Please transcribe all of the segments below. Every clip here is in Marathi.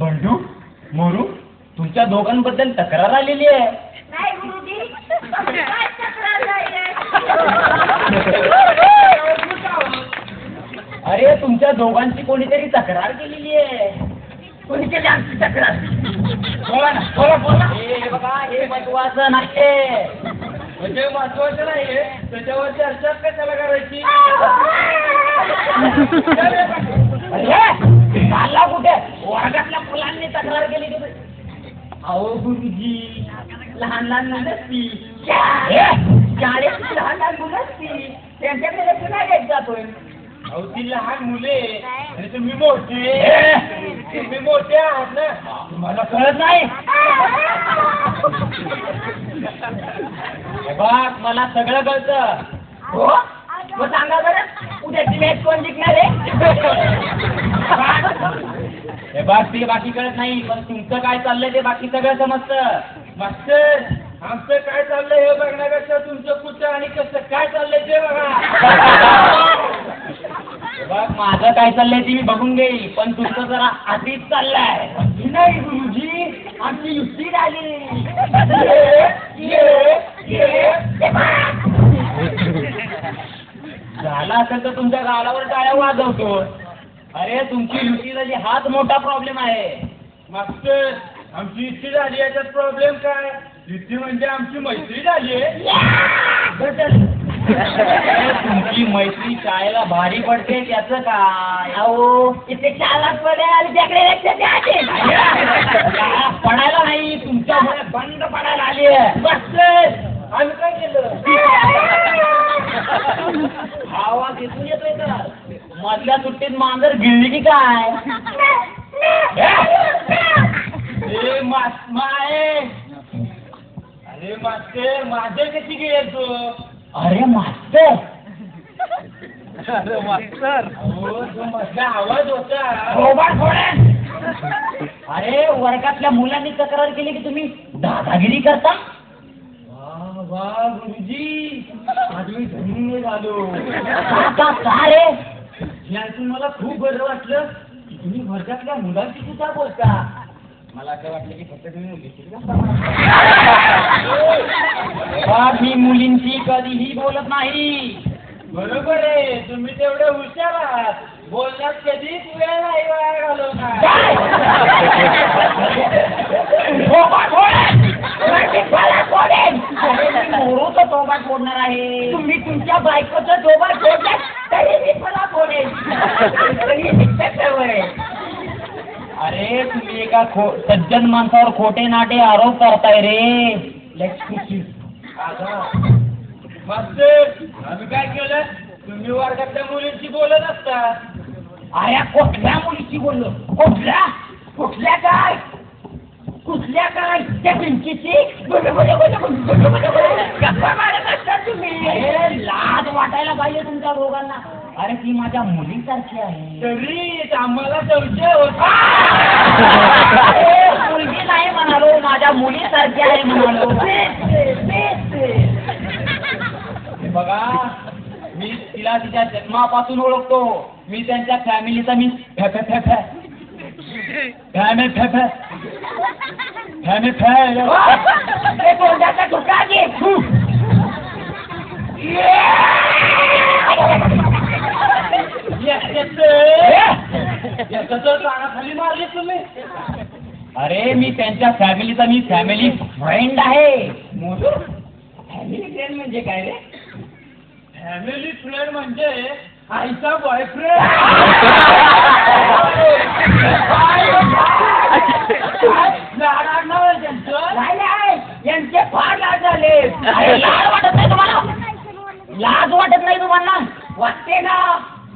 बंडू मोरू तुमच्या दोघांबद्दल तक्रार आलेली आहे. नाही गुरुजी, काय तक्रार नाहीये. अरे तुमच्या दोघांची कोणीतरी तक्रार केलेली आहे. कोणी केली आमची तक्रार? बोला ना, बोला बोला. हे बघा, हे महत्वाचं नाहीये. म्हणजे महत्वाचं नाहीये, त्याच्यावर चर्चा कशाला करायची? अरे चालला कुठे? वर्गातल्या मुलांनी तक्रार केली की अहो गुरुजी, लहान लहान मुलं असती, शाळेत लहान लहान मुलं असती, त्यांच्याकडे पुन्हा घेत जातोय. अहो ती लहान मुले आणि तुम्ही मोठे, तुम्ही मोठे आहात ना, तुम्हाला कळत नाही. हे बघ, मला सगळं कळतं. हो मग सांगा बरं, उद्याची मॅच कोण जिंकणार आहे? हे बघ, ते बाकी कळत नाही, पण तुमचं काय चाललंय ते बाकी सगळं समजतं. मास्तर आमचं काय चाललंय हे बघण्यापेक्षा तुमचं कुठं आणि कसं काय चाललंय ते बघा. हे बघ, माझं काय चाललंय ते मी बघून घेईल, पण तुमचं जरा आधीच चाललंय. नाही गुरुजी, आमची युक्ती झाली. झाला असेल तर तुमच्या गालावर टाळ्या वाजवतो. अरे तुमची युती झाली हाच मोठा प्रॉब्लेम आहे. मास्तर आमची युती झाली याच्यात प्रॉब्लेम काय? युती म्हणजे आमची मैत्री झाली. तुमची मैत्री शाळेला भारी पडते त्याचं काय? अहो इथे चालत पडेल, त्याकडे लक्ष द्या. पडायला नाही, तुमच्यामुळे बंद पडायला आली आहे. बस आम्ही काय केलं? आवाज इथून येतोय का? मधल्या सुट्टीत मांजर गिळली की काय? ए माय, अरे मास्तर माझं कशी गेल तू? अरे मास्तर, अरे मास्तर, हो तो मधला आवाज होता. थोबाड फोडेन. अरे वर्गातल्या मुलांनी तक्रार केली की तुम्ही दादागिरी करता. वा वा गुरुजी, आज मी धन्य झालो. का रे? यातून मला खूप बरं वाटलं की तुम्ही वर्गातल्या मुलांशी सुद्धा बोलता. मला असं वाटलं की फक्त तुम्ही मुलीशी मी मुलींची कधीही बोलत नाही. बरोबर आहे, तुम्ही तेवढे हुशार आहात. बोलण्यात कधीच वेळ नाही वाया घालवणार. मोरूचं थोबाड फोडणार आहे. तुम्ही तुमच्या बायकोचं डोबा फोडलं तरी मी मला फोडेल. अरे तुम्ही एका सज्जन माणसावर खोटे नाटे आरोप करताय रे. मास्तर आम्ही काय केलं? तुम्ही वर्गातल्या मुलींशी बोलत असता. अरे कुठल्या मुलीची बोललो? कुठल्या कुठल्या काय कुठल्या काय त्या पिंकीची गप्पा मारत असतात तुम्ही. अरे लाज वाटायला पाहिजे तुमच्या दोघांना. अरे ती माझ्या मुलीसारखी आहे. तरी आम्हाला संशय होता. मुलगी नाही म्हणालो, माझ्या मुलीसारखी आहे म्हणालो. बघा, मी तिला तिच्या जन्मापासून ओळखतो. मी त्यांच्या फॅमिलीचा मी तोंडाचा ठोका घे. खाली मारली तुम्ही. अरे मी त्यांच्या फॅमिलीचा मी फॅमिली फ्रेंड आहे. फॅमिली फ्रेंड म्हणजे काय रे? फॅमिली फ्रेंड म्हणजे आईचा बॉयफ्रेंड. लाड नाव आहे त्यांचं. नाही यांचे फार लाज झाले. अरे लाज वाटत नाही तुम्हाला? लाज वाटत नाही तुम्हाला? वाटते ना,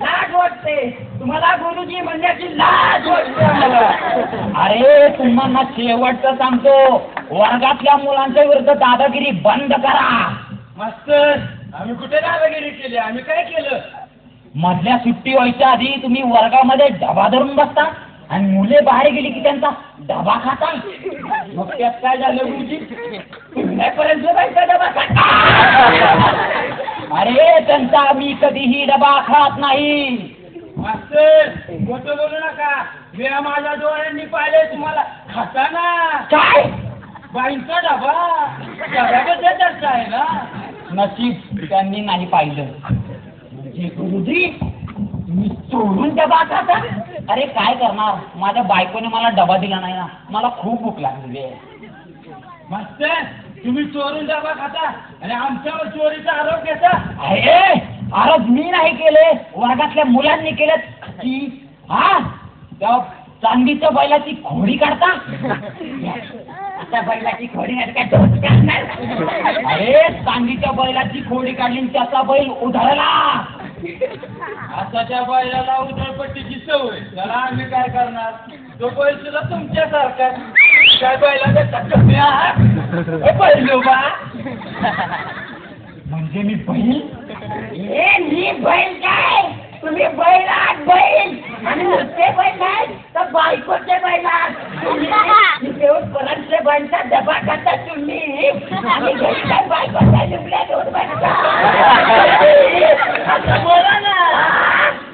लाज वाटते. तुम्हाला गुरुजी म्हणण्याची लाज वाटते. अरे तुम्हाला शेवटचं सांगतो, वर्गातल्या मुलांच्या विरुद्ध दादागिरी बंद करा. मास्तर आम्ही कुठे दादागिरी केली? आम्ही काय केलं? मधल्या सुट्टी व्हायच्या आधी तुम्ही वर्गामध्ये डबा धरून बसता आणि मुले बाहेर गेली की त्यांचा डबा खाता. मग त्यात काय झालं गुरुजी? पुण्यापर्यंत जायचा डबा खाता. अरे त्यांचा मी कधीही डबा खात नाही. मास्तर मोठं बोलू नका. मी माझ्या डोळ्यांनी पाहिले तुम्हाला खाताना. काय बाईंचा डबा डब्याबद्दल चर्चा आहे ना. नशीब त्यांनी नाही पाहिलं. म्हणजे गुरुजी तुम्ही चोरून डबा खाता? अरे काय करणार, माझ्या बायकोने मला डबा दिला नाही ना. मला खूप भूक लागली आहे. मास्तर तुम्ही चोरून डबा खाता आणि आमच्यावर चोरीचा आरोप घेता. अरे मी नाही केले, वर्गातल्या मुलांनी केलेत की. हा त्या चांदीच्या बैलाची खोडी काढता. आता बैलाची खोडी नाही काय डोस काढणार? अरे चांदीच्या बैलाची खोडी काढली आणि त्याचा बैल उधळला. आता त्या बैलाला उधळपट्टीची सवय, त्याला आम्ही काय करणार? तो बैल सुद्धा तुमच्यासारखा. काय बैलाचा कमी आहात बैलोबा? म्हणजे मी बैल? मी बैल काय? तुम्ही बैल आहात, बैल. आणि नुसते बैल नाही तर बायकोचे बैल आहात तुम्ही. देऊन परतले बैलचा डबा खाता तुम्ही. आणि घरी काय बायकोच्या लुगड्या देऊन बसता. असं बोला ना.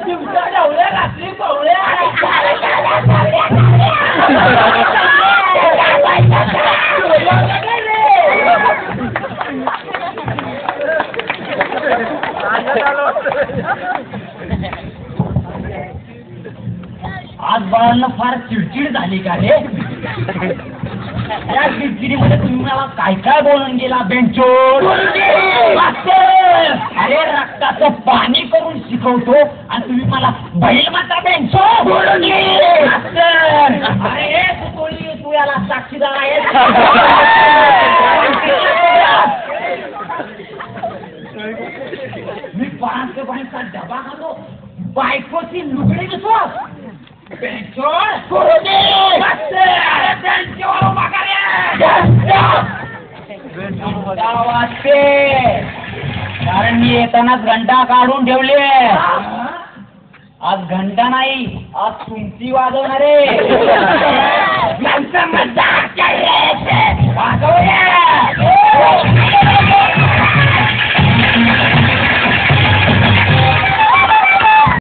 तुमच्या नवऱ्या रात्री पवळ्या आज बाळांना फार चिडचिड झाली का रे? या चिडचिडीमध्ये तुम्ही मला काय काय बोलून गेला बेंचोर? अरे रक्ताचं पाणी करून शिकवतो आणि तुम्ही मला बैल माता बेंचोर? अरे तू याला साक्षीदार आहे. मी पाण्याच्या पाण्याचा डबा खातो, बायकोची लुगडी घेतो. वाजते कारण मी येतानाच घंटा काढून ठेवले. आज घंटा नाही, आज तुमची वाजवणारे.